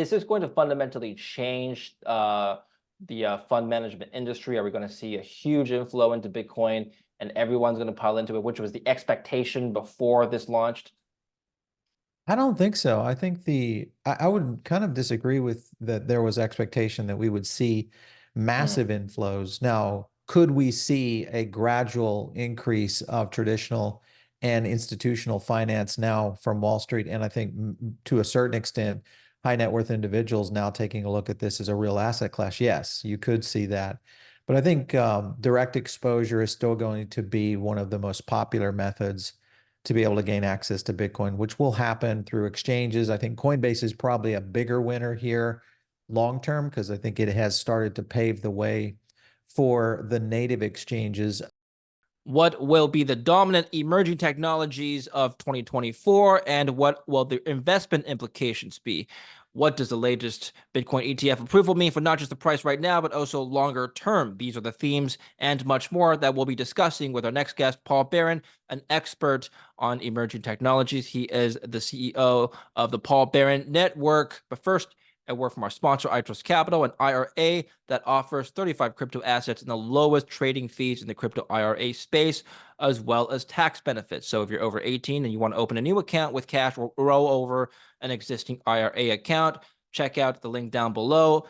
Is this going to fundamentally change the fund management industry? Are we going to see a huge inflow into Bitcoin and everyone's going to pile into it, which was the expectation before this launched? I don't think so. I think I would kind of disagree with that there was expectation that we would see Mm, massive inflows. Now, could we see a gradual increase of traditional and institutional finance now from Wall Street? And I think to a certain extent, high net worth individuals now taking a look at this as a real asset class. Yes, you could see that. But I think direct exposure is still going to be one of the most popular methods to be able to gain access to Bitcoin, which will happen through exchanges. I think Coinbase is probably a bigger winner here long term because I think it has started to pave the way for the native exchanges. What will be the dominant emerging technologies of 2024, and what will the investment implications be? What does the latest Bitcoin ETF approval mean for not just the price right now, but also longer term? These are the themes and much more that we'll be discussing with our next guest, Paul Barron, an expert on emerging technologies. He is the CEO of the Paul Barron Network. But first, a word from our sponsor, iTrust Capital, an IRA that offers 35 crypto assets and the lowest trading fees in the crypto IRA space, as well as tax benefits. So if you're over 18 and you want to open a new account with cash or roll over an existing IRA account, check out the link down below,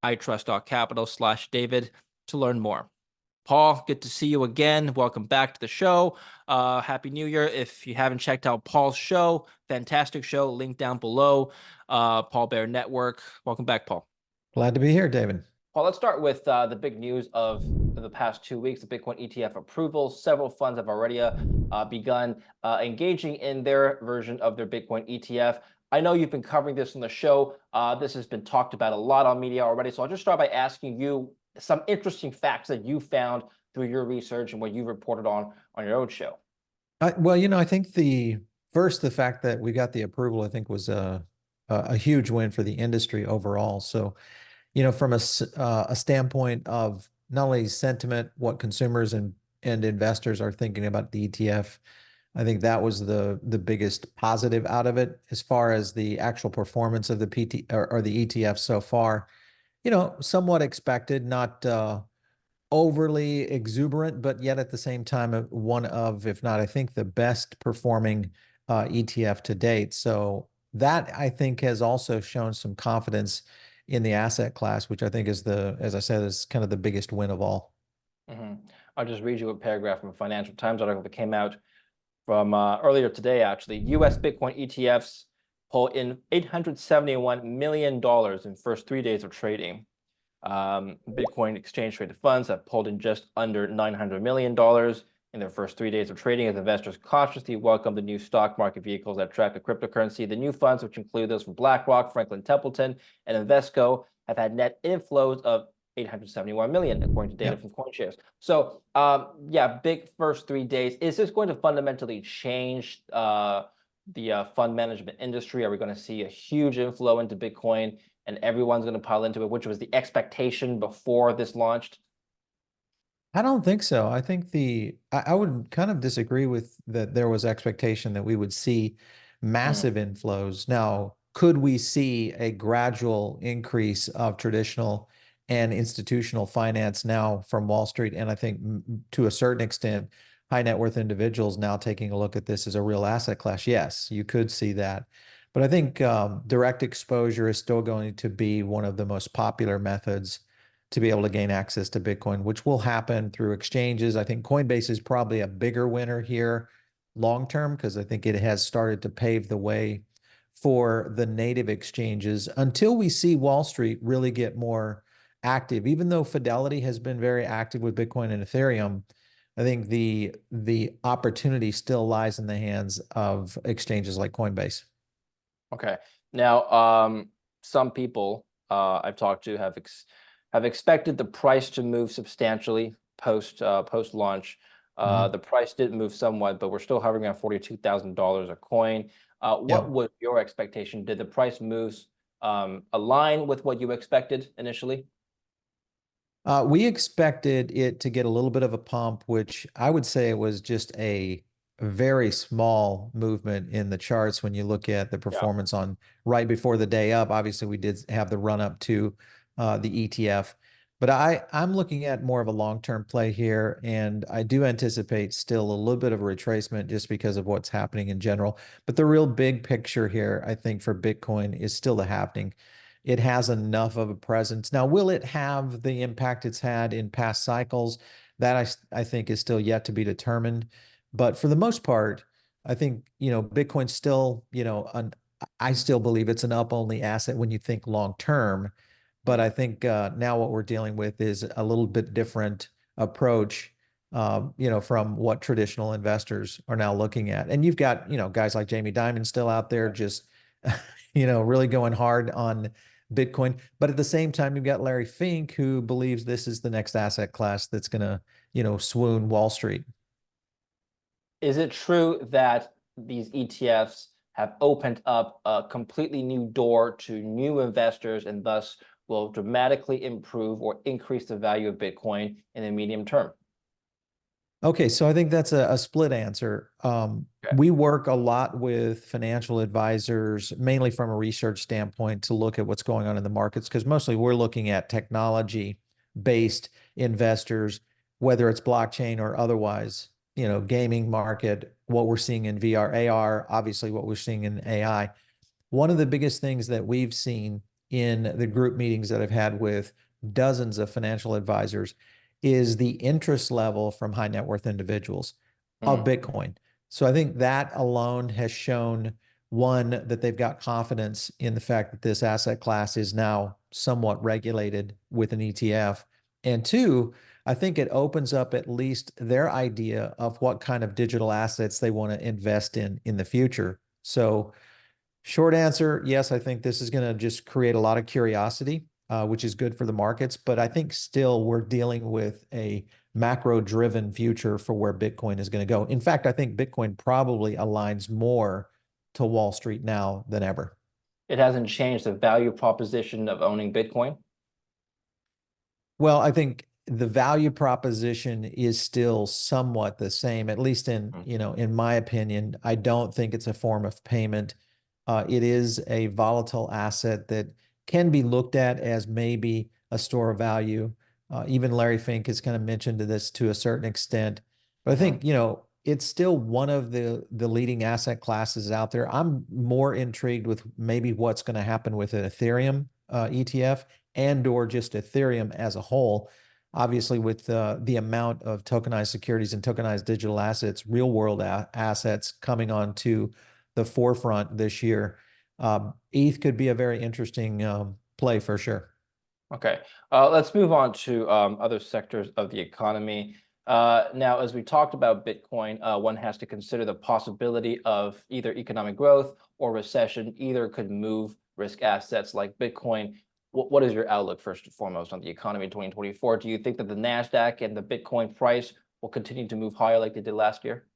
itrust.capital/David, to learn more. Paul, good to see you again. Welcome back to the show. Happy New Year. If you haven't checked out Paul's show, fantastic show, link down below. Paul Barron Network. Welcome back, Paul. Glad to be here, David. Paul, let's start with the big news of the past 2 weeks, the Bitcoin ETF approval. Several funds have already begun engaging in their version of their Bitcoin ETF. I know you've been covering this on the show. This has been talked about a lot on media already. So I'll just start by asking you some interesting facts that you found through your research and what you reported on your own show. Well, I think the fact that we got the approval, I think was a huge win for the industry overall. So, from a standpoint of not only sentiment, what consumers and investors are thinking about the ETF, I think that was the biggest positive out of it. As far as the actual performance of the or the ETF so far, somewhat expected, not overly exuberant, but yet at the same time, one of, if not, I think the best performing ETF to date. So that I think has also shown some confidence in the asset class, which I think is as I said, is kind of the biggest win of all. Mhm. I'll just read you a paragraph from a Financial Times article that came out from earlier today, actually. U.S. Bitcoin ETFs pull in $871 million in first 3 days of trading. Bitcoin exchange traded funds have pulled in just under $900 million in their first 3 days of trading as investors cautiously welcome the new stock market vehicles that track the cryptocurrency. The new funds, which include those from BlackRock, Franklin Templeton, and Invesco, have had net inflows of 871 million, according to data Yep. from CoinShares. So, yeah, big first 3 days. Is this going to fundamentally change the fund management industry? Are we going to see a huge inflow into Bitcoin and everyone's going to pile into it, which was the expectation before this launched? I don't think so. I think I would kind of disagree with that there was expectation that we would see Mm, massive inflows. Now, could we see a gradual increase of traditional and institutional finance now from Wall Street? And I think to a certain extent, high net worth individuals now taking a look at this as a real asset class. Yes, you could see that. But I think direct exposure is still going to be one of the most popular methods to be able to gain access to Bitcoin, which will happen through exchanges. I think Coinbase is probably a bigger winner here long term because I think it has started to pave the way for the native exchanges until we see Wall Street really get more active. Even though Fidelity has been very active with Bitcoin and Ethereum, I think the opportunity still lies in the hands of exchanges like Coinbase. okay. Now, some people I've talked to have expected the price to move substantially post launch. Mhm. The price did move somewhat, but we're still hovering around $42,000 a coin. What Yep. was your expectation? Did the price moves align with what you expected initially? We expected it to get a little bit of a pump, which I would say was just a very small movement in the charts when you look at the Yeah. performance on right before the day up. Obviously, we did have the run up to the ETF, but I'm looking at more of a long-term play here, and I do anticipate still a little bit of a retracement just because of what's happening in general. But the real big picture here, I think, for Bitcoin is still the halving. It has enough of a presence. Now, will it have the impact it's had in past cycles? That I think is still yet to be determined. But for the most part, I think, Bitcoin's still, I still believe it's an up-only asset when you think long term. But Mhm. I think now what we're dealing with is a little bit different approach, from what traditional investors are now looking at. And you've got, guys like Jamie Dimon still out there just, really going hard on Bitcoin. But at the same time, you've got Larry Fink, who believes this is the next asset class that's going to, swoon Wall Street. Is it true that these ETFs have opened up a completely new door to new investors and thus will dramatically improve or increase the value of Bitcoin in the medium term? Okay, so I think that's a split answer. Okay. We work a lot with financial advisors, mainly from a research standpoint, to look at what's going on in the markets, because mostly we're looking at technology-based investors, whether it's blockchain or otherwise, gaming market, what we're seeing in VR, AR, obviously what we're seeing in AI. One of the biggest things that we've seen in the group meetings that I've had with dozens of financial advisors is the interest level from high net worth individuals of Mm, Bitcoin. So I think that alone has shown, one, that they've got confidence in the fact that this asset class is now somewhat regulated with an ETF. And two, I think it opens up at least their idea of what kind of digital assets they want to invest in the future. So short answer, yes, I think this is going to just create a lot of curiosity, which is good for the markets. But I think still we're dealing with a macro-driven future for where Bitcoin is going to go. In fact, I think Bitcoin probably aligns more to Wall Street now than ever. it hasn't changed the value proposition of owning Bitcoin. Well, I think the value proposition is still somewhat the same, at least Mm, in my opinion. I don't think it's a form of payment. It is a volatile asset that can be looked at as maybe a store of value. Even Larry Fink has kind of mentioned this to a certain extent. But I mhm. think, it's still one of the leading asset classes out there. I'm more intrigued with maybe what's going to happen with an Ethereum ETF and or just Ethereum as a whole. Obviously, with the amount of tokenized securities and tokenized digital assets, real world assets coming onto the forefront this year, ETH could be a very interesting play for sure. Okay, let's move on to other sectors of the economy. Now, as we talked about Bitcoin, one has to consider the possibility of either economic growth or recession. Either could move risk assets like Bitcoin. What is your outlook, first and foremost, on the economy in 2024? Do you think that the NASDAQ and the Bitcoin price will continue to move higher like they did last year?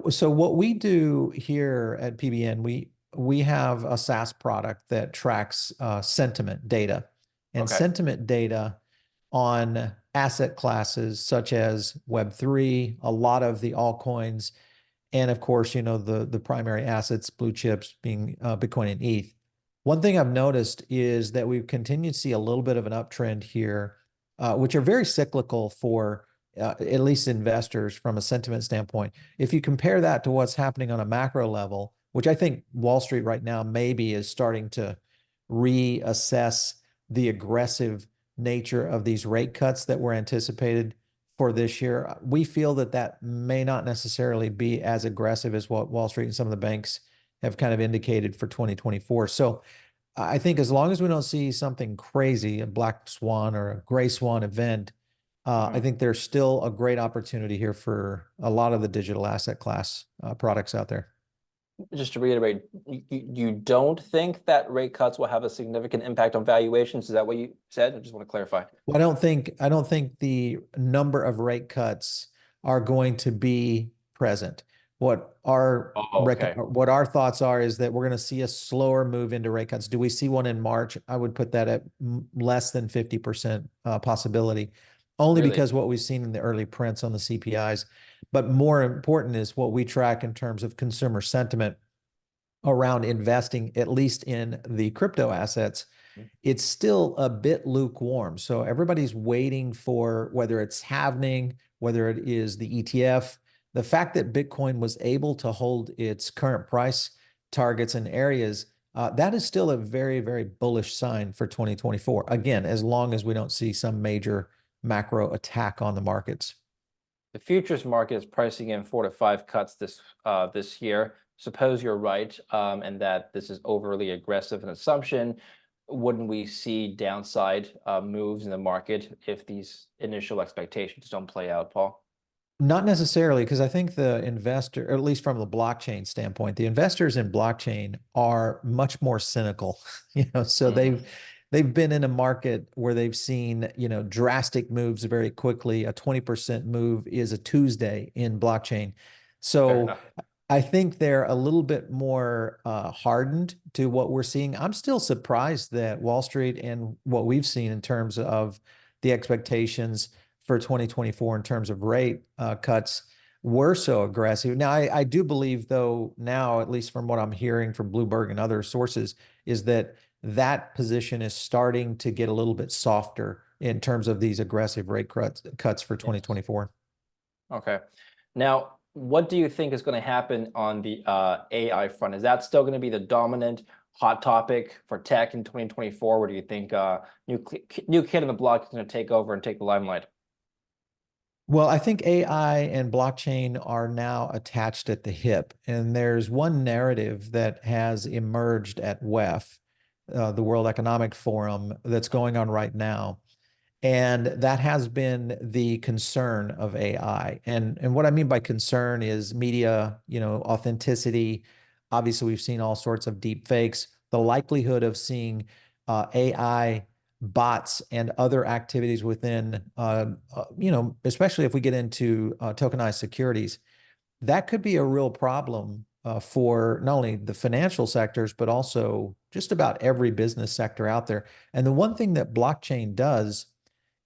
So what we do here at PBN, we have a SaaS product that tracks sentiment data, and Okay. sentiment data on asset classes such as Web3, a lot of the altcoins, and of course, the primary assets, blue chips being Bitcoin and ETH. One thing I've noticed is that we've continued to see a little bit of an uptrend here, which are very cyclical for at least investors from a sentiment standpoint. If you compare that to what's happening on a macro level, which I think Wall Street right now maybe is starting to reassess the aggressive nature of these rate cuts that were anticipated for this year. We feel that that may not necessarily be as aggressive as what Wall Street and some of the banks have kind of indicated for 2024. So I think as long as we don't see something crazy, a black swan or a gray swan event, I Mhm. think there's still a great opportunity here for a lot of the digital asset class products out there. Just to reiterate, you don't think that rate cuts will have a significant impact on valuations? Is that what you said? I just want to clarify. Well, I don't think the number of rate cuts are going to be present. Oh, okay. What our thoughts are is that we're going to see a slower move into rate cuts. Do we see one in March? I would put that at less than 50% possibility, only Really? because what we've seen in the early prints on the CPIs. But more important is what we track in terms of consumer sentiment around investing, at least in the crypto assets. It's still a bit lukewarm. So everybody's waiting for whether it's halvening, whether it is the ETF. The fact that Bitcoin was able to hold its current price targets and areas, that is still a very, very bullish sign for 2024. Again, as long as we don't see some major macro attack on the markets. The futures market is pricing in 4 to 5 cuts this year. Suppose you're right, and that this is overly aggressive an assumption. Wouldn't we see downside moves in the market if these initial expectations don't play out, Paul? Not necessarily, because I think the investor, or at least from the blockchain standpoint, the investors in blockchain are much more cynical. So they've been in a market where they've seen, drastic moves very quickly. A 20% move is a Tuesday in blockchain. Fair So enough. I think they're a little bit more hardened to what we're seeing. I'm still surprised that Wall Street and what we've seen in terms of the expectations for 2024 in terms of rate cuts were so aggressive. Now, I do believe, though, now, at least from what I'm hearing from Bloomberg and other sources, is that that position is starting to get a little bit softer in terms of these aggressive rate cuts for Yes. 2024. Okay. Now, what do you think is going to happen on the AI front? Is that still going to be the dominant hot topic for tech in 2024? Or do you think new kid on the block is going to take over and take the limelight? Well, I think AI and blockchain are now attached at the hip. And there's one narrative that has emerged at WEF, the World Economic Forum, that's going on right now. And that has been the concern of AI. And what I mean by concern is media, authenticity. Obviously, we've seen all sorts of deep fakes. The likelihood of seeing AI bots and other activities within, especially if we get into tokenized securities, that could be a real problem for not only the financial sectors, but also just about every business sector out there. And the one thing that blockchain does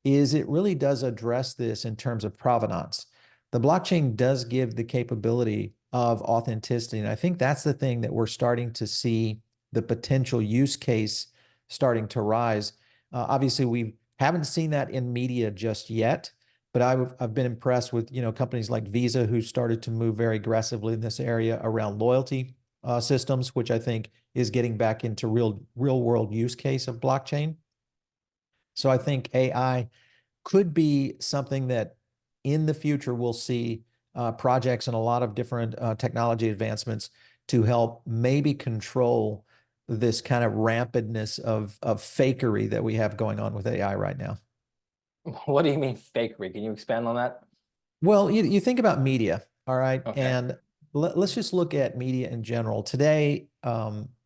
is it really does address this in terms of provenance. The blockchain does give the capability of authenticity. And I think that's the thing that we're starting to see the potential use case starting to rise. Obviously, we haven't seen that in media just yet, but I've been impressed with, companies like Visa who started to move very aggressively in this area around loyalty systems, which I think is getting back into real world use case of blockchain. So I think AI could be something that in the future we'll see projects and a lot of different technology advancements to help maybe control this kind of rampantness of fakery that we have going on with AI right now. What do you mean fakery? Can you expand on that? Well, you think about media, all right? Okay. And let's just look at media in general. Today,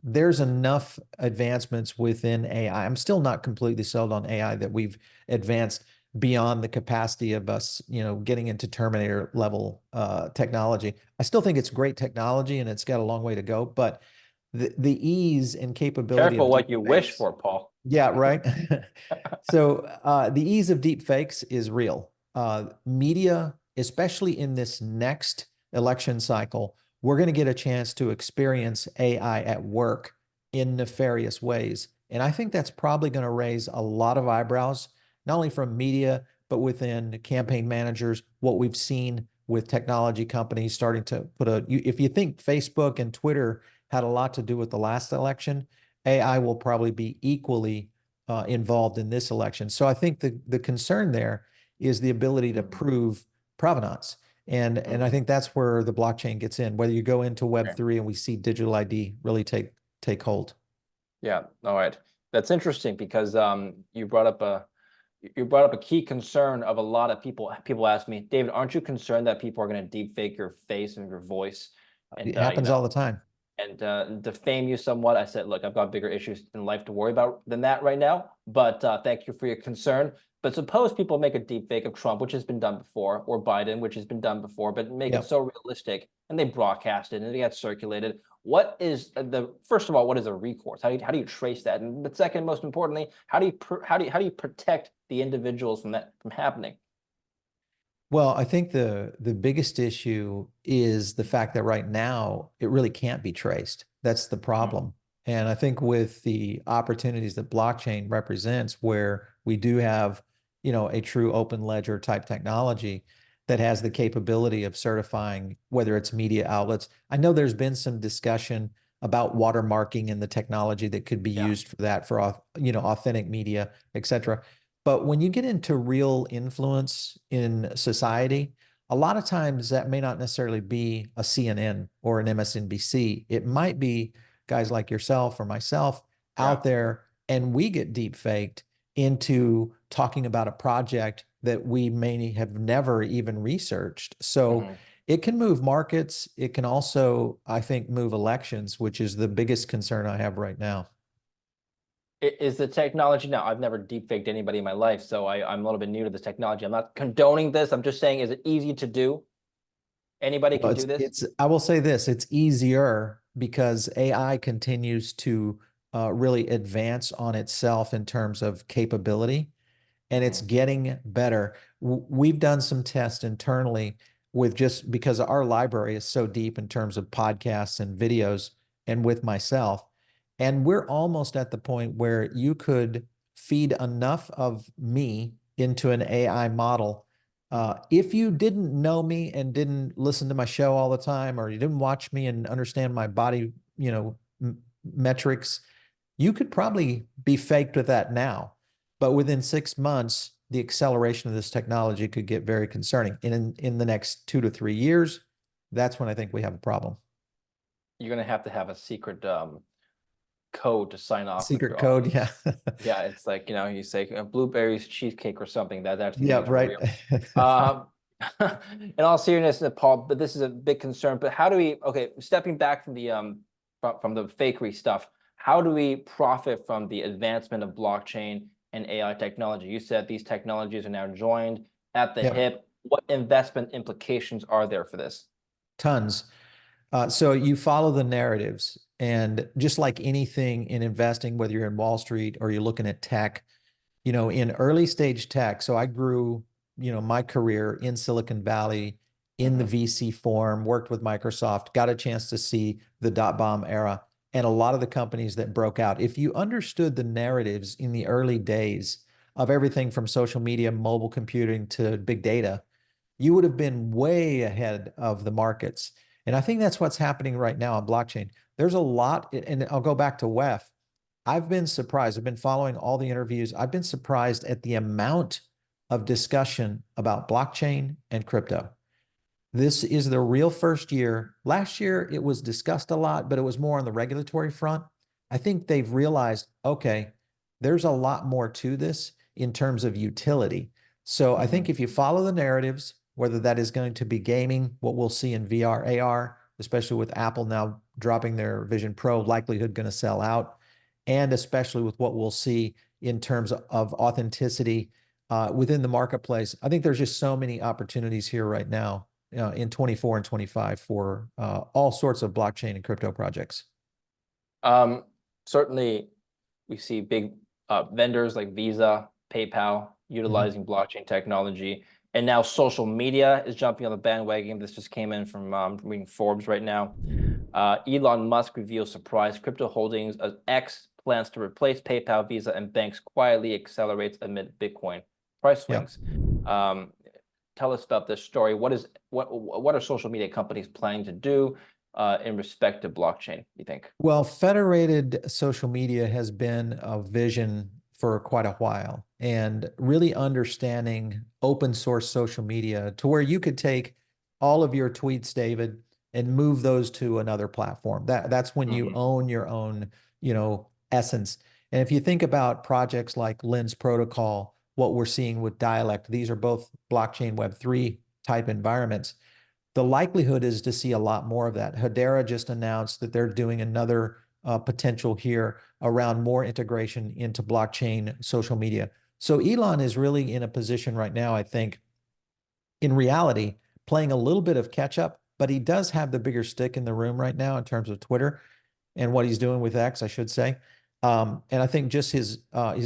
there's enough advancements within AI. I'm still not completely sold on AI that we've advanced beyond the capacity of us, getting into Terminator level technology. I still think it's great technology and it's got a long way to go, but the ease and capability Careful of what deep you wish fakes. for, Paul. Yeah, right. So the ease of deep fakes is real. Media, especially in this next election cycle, we're going to get a chance to experience AI at work in nefarious ways. And I think that's probably going to raise a lot of eyebrows, not only from media, but within campaign managers, what we've seen with technology companies starting to if you think Facebook and Twitter had a lot to do with the last election, AI will probably be equally involved in this election. So I think the concern there is the ability to prove provenance. And I think that's where the blockchain gets in, whether you go into Okay. Web3 and we see digital ID really take hold. Yeah. All right. That's interesting because you brought up a key concern of a lot of people. People ask me, David, aren't you concerned that people are going to deep fake your face and your voice and It happens all the time. and defame you somewhat? I said, look, I've got bigger issues in life to worry about than that right now. But thank you for your concern. But suppose people make a deep fake of Trump, which has been done before, or Biden, which has been done before, but make it Yep. so realistic, and they broadcast it and it gets circulated. What is first of all, what is a recourse? How do you trace that? And but second, most importantly, how do you protect the individuals from that from happening? Well, I think the biggest issue is the fact that right now it really can't be traced. That's the Mhm. problem. And I think with the opportunities that blockchain represents, where we do have, a true open ledger type technology that has the capability of certifying whether it's media outlets. I know there's been some discussion about watermarking and the technology that could be Yeah. used for that for, authentic media, et cetera. But when you get into real influence in society, a lot of times that may not necessarily be a CNN or an MSNBC. It might be guys like yourself or myself Yeah. out there, and we get deep faked into talking about a project that we may have never even researched. So Mhm. it can move markets. It can also, I think, move elections, which is the biggest concern I have right now. Is the technology now? I've never deep faked anybody in my life, so I'm a little bit new to this technology. I'm not condoning this. I'm just saying, is it easy to do? Anybody Well, can do this? I will say this, it's easier because AI continues to really advance on itself in terms of capability, and it's Mhm. getting better. We've done some tests internally with just because our library is so deep in terms of podcasts and videos and with myself. And we're almost at the point where you could feed enough of me into an AI model. If you didn't know me and didn't listen to my show all the time, or you didn't watch me and understand my body, metrics, you could probably be faked with that now. But within 6 months, the acceleration of this technology could get very concerning. And in the next 2 to 3 years, that's when I think we have a problem. You're gonna have to have a secret code to sign off with Secret your code, yeah. audience. Yeah, it's like, you say blueberries cheesecake or something. That actually Yeah, means you're right. real. Um, in all seriousness, Paul, but this is a big concern. But how do we, okay, stepping back from from the fakery stuff, how do we profit from the advancement of blockchain and AI technology? You said these technologies are now joined at the Yep, hip. What investment implications are there for this? tons. So you follow the narratives, and just like anything in investing, whether you're in Wall Street or you're looking at tech, in early stage tech. So I grew, my career in Silicon Valley in the Mhm. VC form, worked with Microsoft, got a chance to see the dot bomb era and a lot of the companies that broke out. If you understood the narratives in the early days of everything from social media, mobile computing to big data, you would have been way ahead of the markets. And I think that's what's happening right now on blockchain. There's a lot, and I'll go back to WEF. I've been surprised. I've been following all the interviews. I've been surprised at the amount of discussion about blockchain and crypto. This is the real first year. Last year, it was discussed a lot, but it was more on the regulatory front. I think they've realized, okay, there's a lot more to this in terms of utility. So I think Mhm. if you follow the narratives, whether that is going to be gaming, what we'll see in VR, AR, especially with Apple now dropping their Vision Pro, likelihood going to sell out, and especially with what we'll see in terms of authenticity within the marketplace. I think there's just so many opportunities here right now in 24 and 25 for all sorts of blockchain and crypto projects. Um, Certainly, we see big vendors like Visa, PayPal Mhm. utilizing blockchain technology, and now social media is jumping on the bandwagon. This just came in from reading Forbes right now. Elon Musk reveals surprise crypto holdings as X plans to replace PayPal, Visa, and banks quietly accelerates amid Bitcoin price Yeah. swings. Um, Tell us about this story. What are social media companies planning to do in respect to blockchain, you think? Well, federated social media has been a vision for quite a while, and really understanding open source social media to where you could take all of your tweets, David, and move those to another platform. That's when you Mhm. own your own, essence. And if you think about projects like Lens Protocol, what we're seeing with Dialect, these are both blockchain Web3 type environments. The likelihood is to see a lot more of that. Hedera just announced that they're doing another potential here around more integration into blockchain social media. So Elon is really in a position right now, I think, in reality, playing a little bit of catch up, but he does have the bigger stick in the room right now in terms of Twitter and what he's doing with X, I should say. And I think just his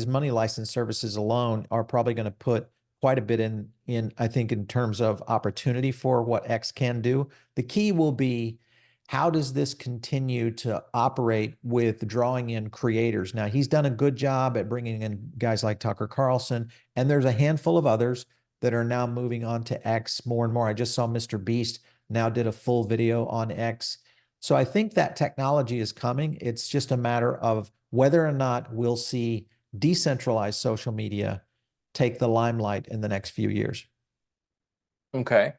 money license services alone are probably going to put quite a bit in I think in terms of opportunity for what X can do. The key will be how does this continue to operate with drawing in creators? Now, he's done a good job at bringing in guys like Tucker Carlson, and there's a handful of others that are now moving on to X more and more. I just saw Mr. Beast now did a full video on X. So I think that technology is coming. It's just a matter of whether or not we'll see decentralized social media take the limelight in the next few years. Okay.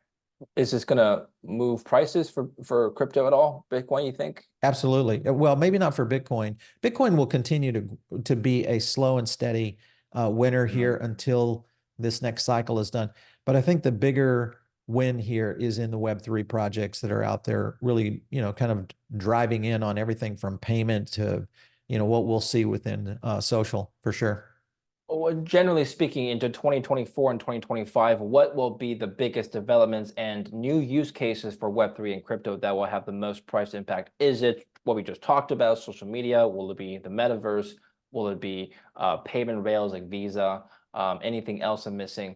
Is this going to move prices for crypto at all? Bitcoin, you think? Absolutely. Well, maybe not for Bitcoin. Bitcoin will continue to be a slow and steady winner here Mm. until this next cycle is done. But I think the bigger win here is in the Web3 projects that are out there, really, kind of driving in on everything from payment to, what we'll see within social for sure. Well, generally speaking, into 2024 and 2025, what will be the biggest developments and new use cases for Web3 and crypto that will have the most price impact? Is it what we just talked about, social media? Will it be the metaverse? Will it be payment rails like Visa? Anything else I'm missing?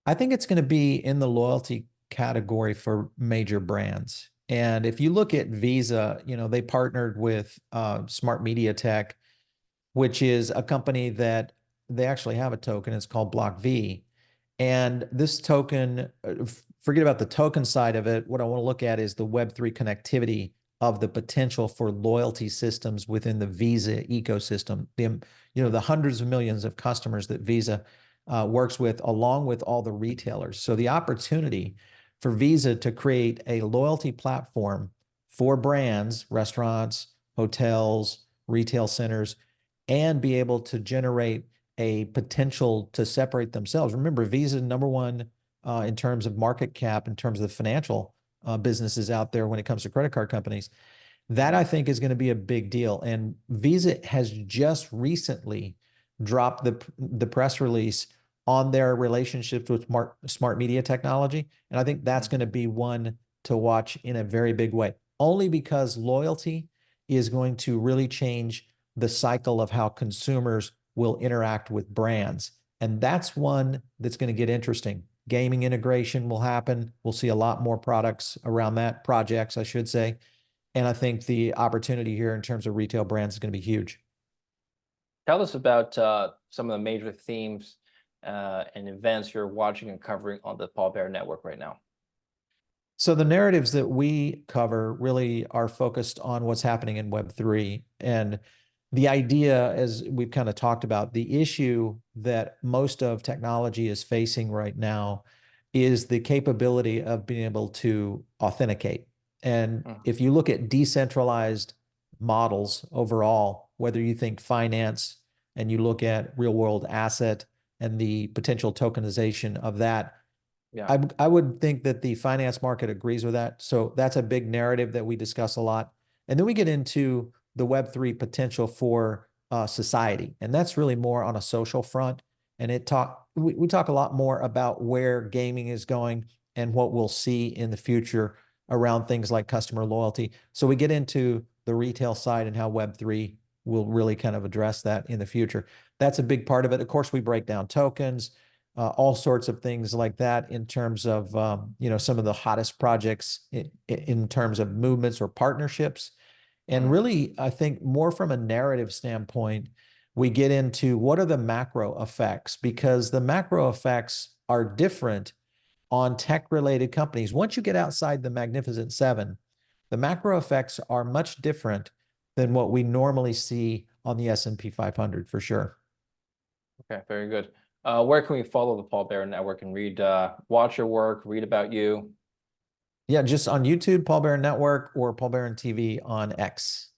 I think it's going to be in the loyalty category for major brands. And if you look at Visa, they partnered with Smart Media Tech, which is a company that they actually have a token. It's called Block V. And this token, forget about the token side of it. What I want to look at is the Web3 connectivity of the potential for loyalty systems within the Visa ecosystem. The hundreds of millions of customers that Visa works with, along with all the retailers. So the opportunity for Visa to create a loyalty platform for brands, restaurants, hotels, retail centers, and be able to generate a potential to separate themselves. Remember, Visa number one in terms of market cap, in terms of the financial businesses out there when it comes to credit card companies. That I think is going to be a big deal. And Visa has just recently dropped the press release on their relationships with smart media technology. And I think that's going to be one to watch in a very big way, only because loyalty is going to really change the cycle of how consumers will interact with brands. And that's one that's going to get interesting. Gaming integration will happen. We'll see a lot more products around that, projects, I should say. And I think the opportunity here in terms of retail brands is going to be huge. Tell us about some of the major themes and events you're watching and covering on the Paul Barron Network right now. So the narratives that we cover really are focused on what's happening in Web3. And the idea, as we've kind of talked about, the issue that most of technology is facing right now is the capability of being able to authenticate. And if you look at decentralized models overall, whether you think finance and you look at real world asset and the potential tokenization of that, Yeah. I would think that the finance market agrees with that. So that's a big narrative that we discuss a lot. And then we get into the Web3 potential for society. And that's really more on a social front. And we talk a lot more about where gaming is going and what we'll see in the future around things like customer loyalty. So we get into the retail side and how Web3 will really kind of address that in the future. That's a big part of it. Of course, we break down tokens, all sorts of things like that in terms of some of the hottest projects in terms of movements or partnerships. And really, I think more from a narrative standpoint, we get into what are the macro effects, because the macro effects are different on tech-related companies. Once you get outside the Magnificent Seven, the macro effects are much different than what we normally see on the S&P 500 for sure. Okay, very good. Where can we follow the Paul Barron Network and read, watch your work, read about you? Yeah, just on YouTube, Paul Barron Network, or Paul Barron TV on X.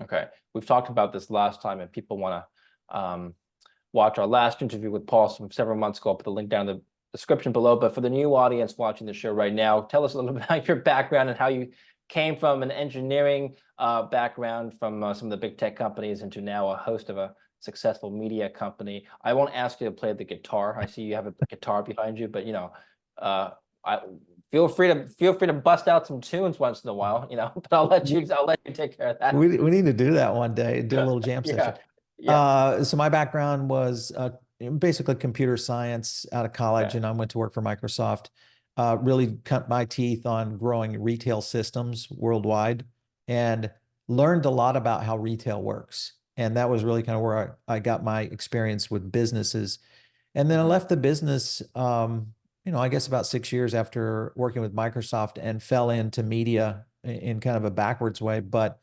Okay, we've talked about this last time, and people want to watch our last interview with Paul from several months ago. I'll put the link down in the description below. But for the new audience watching the show right now, tell us a little bit about your background and how you came from an engineering background from some of the big tech companies into now a host of a successful media company. I won't ask you to play the guitar. I see you have a guitar behind you, but I feel free to bust out some tunes once in a while, but I'll let you take care of that. We need to do that one day, do a little jam session. Yeah. Yeah. So my background was basically computer science out of college, Okay. and I went to work for Microsoft. Really cut my teeth on growing retail systems worldwide and learned a lot about how retail works. And that was really kind of where I got my experience with businesses. And then I Mhm. left the business, I guess about 6 years after working with Microsoft, and fell into media in kind of a backwards way. But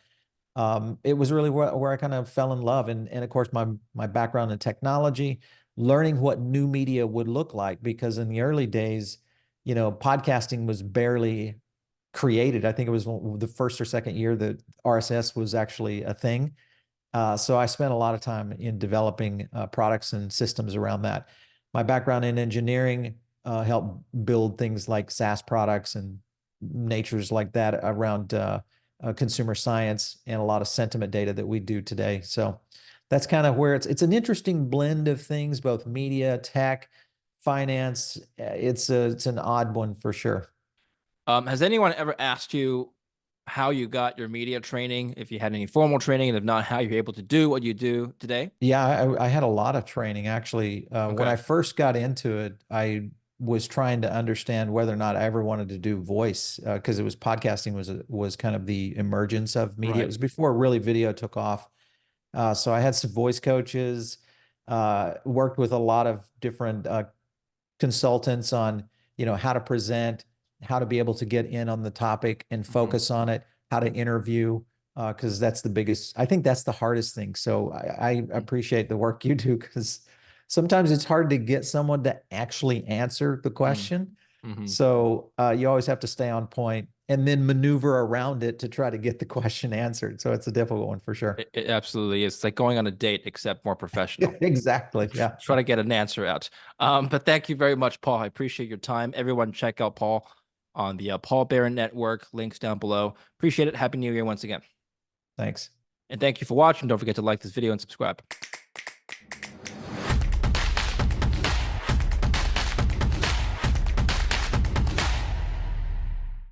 it was really where I kind of fell in love. And of course, my background in technology, learning what new media would look like, because in the early days, podcasting was barely created. I think it was the first or second year that RSS was actually a thing. So I spent a lot of time in developing products and systems around that. My background in engineering helped build things like SaaS products and natures like that around consumer science and a lot of sentiment data that we do today. So that's kind of where it's an interesting blend of things, both media, tech, finance. It's an odd one for sure. Has anyone ever asked you how you got your media training, if you had any formal training, and if not, how you're able to do what you do today? Yeah, I had a lot of training actually. When Okay. I first got into it, I was trying to understand whether or not I ever wanted to do voice, because it was podcasting was kind of the emergence of media. It Right. was before really video took off. So I had some voice coaches, worked with a lot of different consultants on, how to present, how to be able to get in on the topic and Hmm. focus on it, how to interview, because that's the biggest, I think that's the hardest thing. So I appreciate the work you do, because sometimes it's hard to get someone to actually answer the Hmm. question. Hmm. So you always have to stay on point and then maneuver around it to try to get the question answered. So it's a difficult one for sure. It absolutely is. It's like going on a date, except more professional. Exactly. Yeah. Try to get an answer out. But thank you very much, Paul. I appreciate your time. Everyone, check out Paul on the Paul Barron Network. Links down below. Appreciate it. Happy New Year once again. Thanks. And thank you for watching. Don't forget to like this video and subscribe.